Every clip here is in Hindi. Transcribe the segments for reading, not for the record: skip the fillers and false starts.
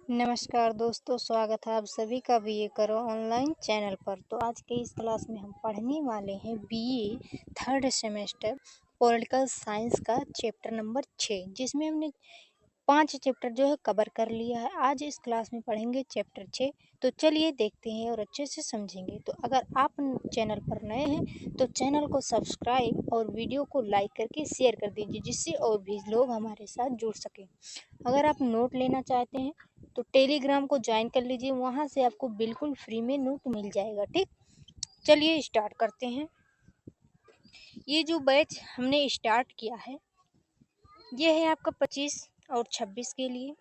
नमस्कार दोस्तों, स्वागत है आप सभी का बीए करो ऑनलाइन चैनल पर। तो आज के इस क्लास में हम पढ़ने वाले हैं BA third semester political science का चैप्टर नंबर 6, जिसमें हमने 5 चैप्टर जो है कवर कर लिया है। आज इस क्लास में पढ़ेंगे चैप्टर 6। तो चलिए देखते हैं और अच्छे से समझेंगे। तो अगर आप चैनल पर नए हैं तो चैनल को सब्सक्राइब और वीडियो को लाइक करके शेयर कर दीजिए, जिससे और भी लोग हमारे साथ जुड़ सकें। अगर आप नोट लेना चाहते हैं तो टेलीग्राम को ज्वाइन कर लीजिए, वहाँ से आपको बिल्कुल फ्री में नोट मिल जाएगा। ठीक, चलिए स्टार्ट करते हैं। ये जो बैच हमने स्टार्ट किया है ये है आपका 25 और 26 के लिए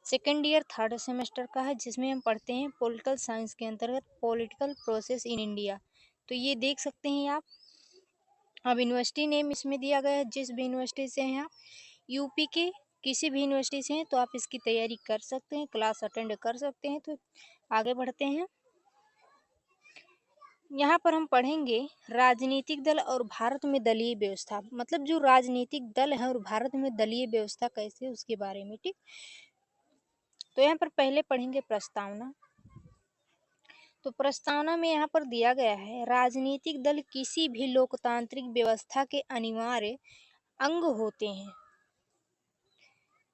सेकेंड ईयर थर्ड सेमेस्टर का है, जिसमें हम पढ़ते हैं पॉलिटिकल साइंस के अंतर्गत पॉलिटिकल प्रोसेस इन इंडिया। तो ये देख सकते हैं आप। अब यूनिवर्सिटी नेम इसमें दिया गया है, जिस भी यूनिवर्सिटी से हैं आप, यूपी के किसी भी यूनिवर्सिटी से हैं तो आप इसकी तैयारी कर सकते हैं, क्लास अटेंड कर सकते हैं। तो आगे बढ़ते हैं। यहाँ पर हम पढ़ेंगे राजनीतिक दल और भारत में दलीय व्यवस्था, मतलब जो राजनीतिक दल है और भारत में दलीय व्यवस्था कैसे, उसके बारे में। ठीक, तो यहाँ पर पहले पढ़ेंगे प्रस्तावना। तो प्रस्तावना में यहाँ पर दिया गया है, राजनीतिक दल किसी भी लोकतांत्रिक व्यवस्था के अनिवार्य अंग होते हैं।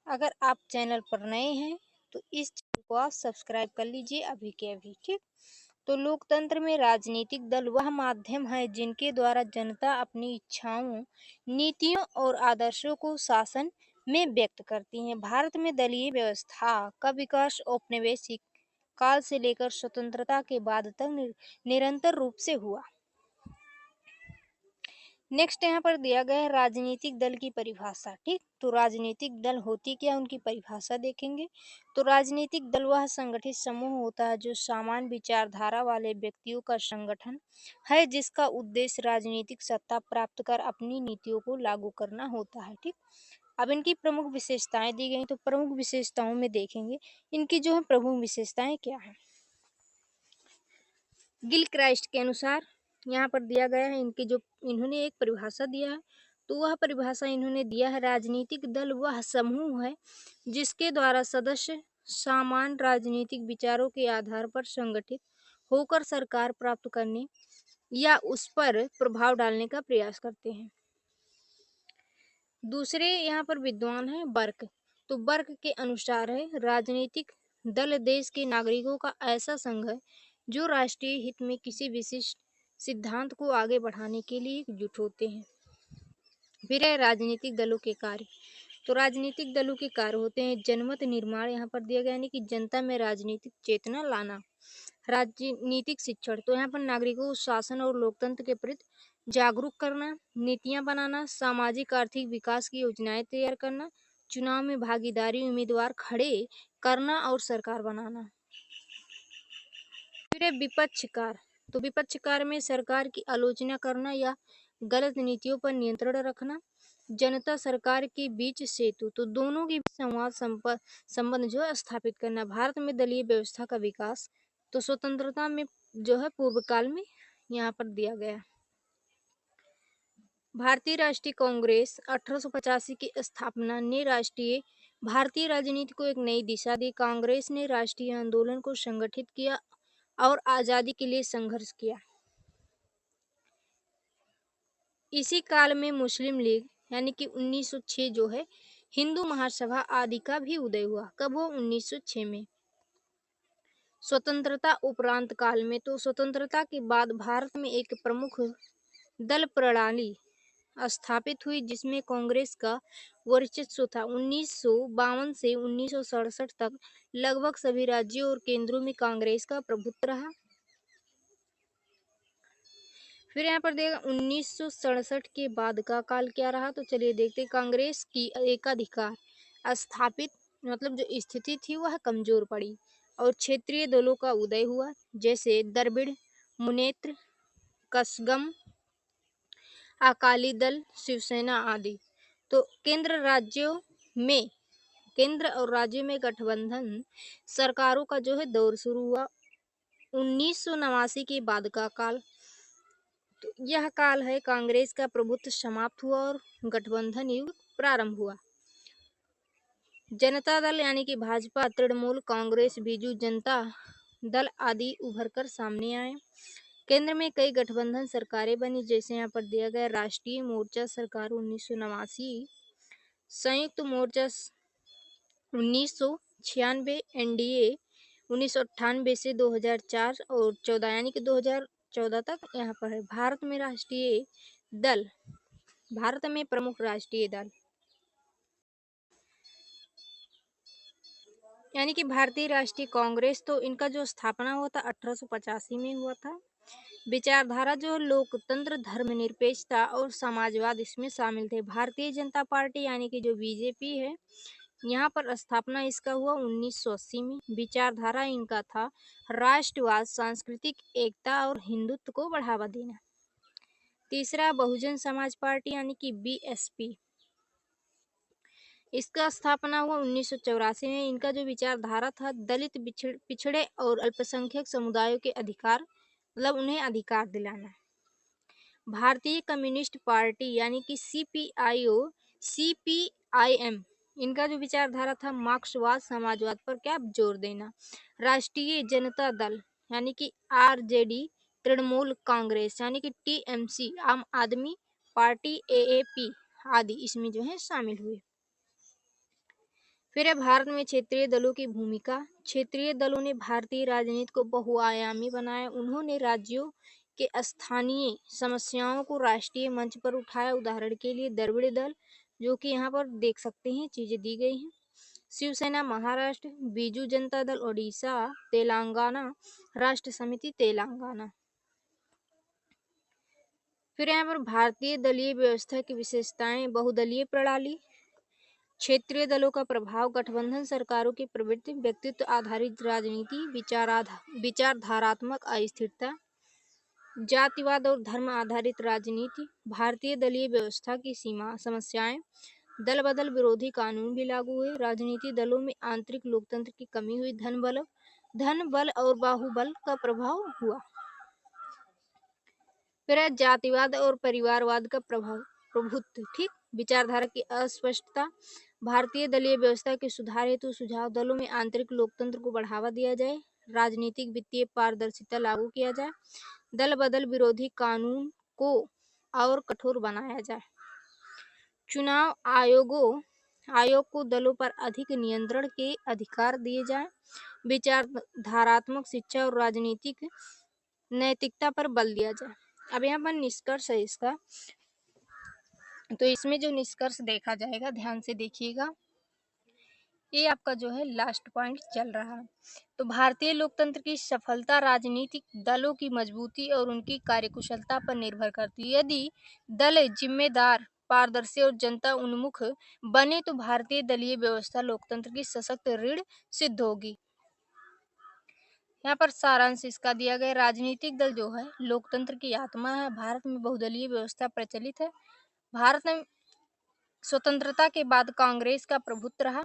अगर आप चैनल पर नए हैं तो इस चैनल को आप सब्सक्राइब कर लीजिए अभी के अभी। ठीक, तो लोकतंत्र में राजनीतिक दल वह माध्यम है जिनके द्वारा जनता अपनी इच्छाओं, नीतियों और आदर्शों को शासन में व्यक्त करती है। भारत में दलीय व्यवस्था का विकास औपनिवेशिक काल से लेकर स्वतंत्रता के बाद तक निरंतर रूप से हुआ। नेक्स्ट यहाँ पर दिया गया है राजनीतिक दल की परिभाषा। ठीक, तो राजनीतिक दल होती क्या, उनकी परिभाषा देखेंगे। तो राजनीतिक दल वह संगठित समूह होता है जो समान विचारधारा वाले व्यक्तियों का संगठन है, जिसका उद्देश्य राजनीतिक सत्ता प्राप्त कर अपनी नीतियों को लागू करना होता है। ठीक, अब इनकी प्रमुख विशेषताएं दी गई, तो प्रमुख विशेषताओं में देखेंगे इनकी जो है प्रमुख विशेषताएं क्या है। गिल क्राइस्ट के अनुसार यहाँ पर दिया गया है, इनकी जो इन्होंने एक परिभाषा दिया है, तो वह परिभाषा इन्होंने दिया है, राजनीतिक दल वह समूह है जिसके द्वारा सदस्य समान राजनीतिक विचारों के आधार पर संगठित होकर सरकार प्राप्त करने या उस पर प्रभाव डालने का प्रयास करते हैं। दूसरे यहाँ पर विद्वान है बर्क। तो बर्क के अनुसार है, राजनीतिक दल देश के नागरिकों का ऐसा संघ है जो राष्ट्रीय हित में किसी विशिष्ट सिद्धांत को आगे बढ़ाने के लिए एकजुट होते हैं। फिर है राजनीतिक दलों के कार्य। तो राजनीतिक दलों के कार्य होते हैं जनमत निर्माण, यहाँ पर दिया गया यानी कि जनता में राजनीतिक चेतना लाना। राजनीतिक शिक्षण, तो यहाँ पर नागरिकों को शासन और लोकतंत्र के प्रति जागरूक करना। नीतियां बनाना, सामाजिक आर्थिक विकास की योजनाएं तैयार करना, चुनाव में भागीदारी उम्मीदवार खड़े करना और सरकार बनाना। फिर है विपक्षकार। तो विपक्षकार में सरकार की आलोचना करना या गलत नीतियों पर नियंत्रण रखना। जनता सरकार के बीच सेतु, तो दोनों के बीच संवाद संबंध जो है स्थापित करना। भारत में दलीय व्यवस्था का विकास, तो स्वतंत्रता में जो है पूर्व काल में यहाँ पर दिया गया। भारतीय राष्ट्रीय कांग्रेस 1885 की स्थापना ने भारतीय राजनीति को एक नई दिशा दी। कांग्रेस ने राष्ट्रीय आंदोलन को संगठित किया और आजादी के लिए संघर्ष किया। इसी काल में मुस्लिम लीग यानी कि 1906 जो है, हिंदू महासभा आदि का भी उदय हुआ। कब हो, 1906 में। स्वतंत्रता उपरांत काल में, तो स्वतंत्रता के बाद भारत में एक प्रमुख दल प्रणाली स्थापित हुई जिसमें कांग्रेस का वर्चस्व था। 1952 से 1967 तक लगभग सभी राज्यों और केंद्रों में कांग्रेस का प्रभुत्व रहा। फिर यहाँ पर देगा 1967 के बाद का काल क्या रहा, तो चलिए देखते। कांग्रेस की एकाधिकार स्थापित मतलब जो स्थिति थी वह कमजोर पड़ी और क्षेत्रीय दलों का उदय हुआ, जैसे द्रविड़ मुनेत्र, कसगम, अकाली दल, शिवसेना आदि। तो केंद्र और राज्यों में गठबंधन सरकारों का जो है दौर शुरू हुआ। 1989 के बाद का काल, तो यह काल है कांग्रेस का प्रभुत्व समाप्त हुआ और गठबंधन युग प्रारंभ हुआ। जनता दल यानी कि भाजपा, तृणमूल कांग्रेस, बीजू जनता दल आदि उभर कर सामने आए। केंद्र में कई गठबंधन सरकारें बनी, जैसे यहाँ पर दिया गया राष्ट्रीय मोर्चा सरकार 1989, संयुक्त मोर्चा 1996, एनडीए 1998 से 2004 और 14 यानी कि 2014 तक यहाँ पर है। भारत में प्रमुख राष्ट्रीय दल यानी कि भारतीय राष्ट्रीय कांग्रेस, तो इनका जो स्थापना हुआ था 1885 में हुआ था। विचारधारा जो लोकतंत्र, धर्मनिरपेक्षता और समाजवाद इसमें शामिल थे। भारतीय जनता पार्टी यानी कि जो बीजेपी है, यहाँ पर स्थापना इसका हुआ 1980 में। विचारधारा इनका था राष्ट्रवाद, सांस्कृतिक एकता और हिंदुत्व को बढ़ावा देना। तीसरा बहुजन समाज पार्टी यानी कि बीएसपी, इसका स्थापना हुआ 1984 में। इनका जो विचारधारा था दलित, पिछड़े और अल्पसंख्यक समुदायों के अधिकार, मतलब उन्हें अधिकार दिलाना। भारतीय कम्युनिस्ट पार्टी यानी कि सीपीआईएम, इनका जो विचारधारा था मार्क्सवाद, समाजवाद पर क्या जोर देना। राष्ट्रीय जनता दल यानी कि आरजेडी, तृणमूल कांग्रेस यानी कि टीएमसी, आम आदमी पार्टी एएपी आदि इसमें जो है शामिल हुए। फिर है भारत में क्षेत्रीय दलों की भूमिका। क्षेत्रीय दलों ने भारतीय राजनीति को बहुआयामी बनाया। उन्होंने राज्यों के स्थानीय समस्याओं को राष्ट्रीय मंच पर उठाया। उदाहरण के लिए द्रविड़ दल, जो कि यहाँ पर देख सकते हैं चीजें दी गई हैं। शिवसेना महाराष्ट्र, बीजू जनता दल ओडिशा, तेलंगाना, राष्ट्र समिति तेलंगाना। फिर यहाँ पर भारतीय दलीय व्यवस्था की विशेषताएं। बहुदलीय प्रणाली, क्षेत्रीय दलों का प्रभाव, गठबंधन सरकारों की प्रवृत्ति, व्यक्तित्व आधारित राजनीति, विचारधारात्मक अस्थिरता, जातिवाद और धर्म आधारित राजनीति। भारतीय दलीय व्यवस्था की समस्याएं, दल बदल विरोधी कानून भी लागू हुए। राजनीतिक दलों में आंतरिक लोकतंत्र की कमी हुई। धन बल और बाहुबल का प्रभाव हुआ। फिर जातिवाद और परिवारवाद का प्रभुत्व, ठीक। विचारधारा की अस्पष्टता, भारतीय दलीय व्यवस्था के सुधार हेतु सुझाव, दलों में आंतरिक लोकतंत्र को बढ़ावा दिया जाए, राजनीतिक वित्तीय पारदर्शिता लागू किया जाए, दल बदल विरोधी कानून को और कठोर बनाया जाए, चुनाव आयोग को दलों पर अधिक नियंत्रण के अधिकार दिए जाए, विचारधारात्मक शिक्षा और राजनीतिक नैतिकता पर बल दिया जाए। अब यहाँ पर निष्कर्ष है इसका, तो इसमें जो निष्कर्ष देखा जाएगा, ध्यान से देखिएगा, ये आपका जो है लास्ट पॉइंट चल रहा है। तो भारतीय लोकतंत्र की सफलता राजनीतिक दलों की मजबूती और उनकी कार्यकुशलता पर निर्भर करती है। यदि दल जिम्मेदार, पारदर्शी और जनता उन्मुख बने तो भारतीय दलीय व्यवस्था लोकतंत्र की सशक्त रीढ़ सिद्ध होगी। यहाँ पर सारांश इसका दिया गया। राजनीतिक दल जो है लोकतंत्र की आत्मा है। भारत में बहुदलीय व्यवस्था प्रचलित है। भारत में स्वतंत्रता के बाद कांग्रेस का प्रभुत्व रहा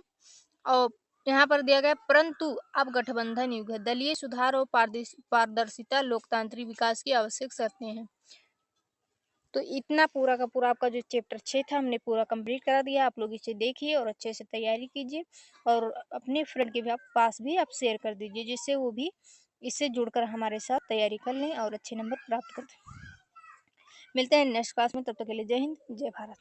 और यहाँ पर दिया गया, परंतु अब गठबंधन युग है। दलीय सुधार और पारदर्शिता लोकतांत्रिक विकास की आवश्यक शर्तें हैं। तो इतना पूरा का पूरा आपका जो चैप्टर 6 था हमने पूरा कंप्लीट करा दिया। आप लोग इसे देखिए और अच्छे से तैयारी कीजिए और अपने फ्रेंड के भी पास भी आप शेयर कर दीजिए, जिससे वो भी इससे जुड़कर हमारे साथ तैयारी कर लें और अच्छे नंबर प्राप्त कर दें। मिलते हैं नेक्स्ट क्लास में, तब तक के लिए जय हिंद, जय भारत।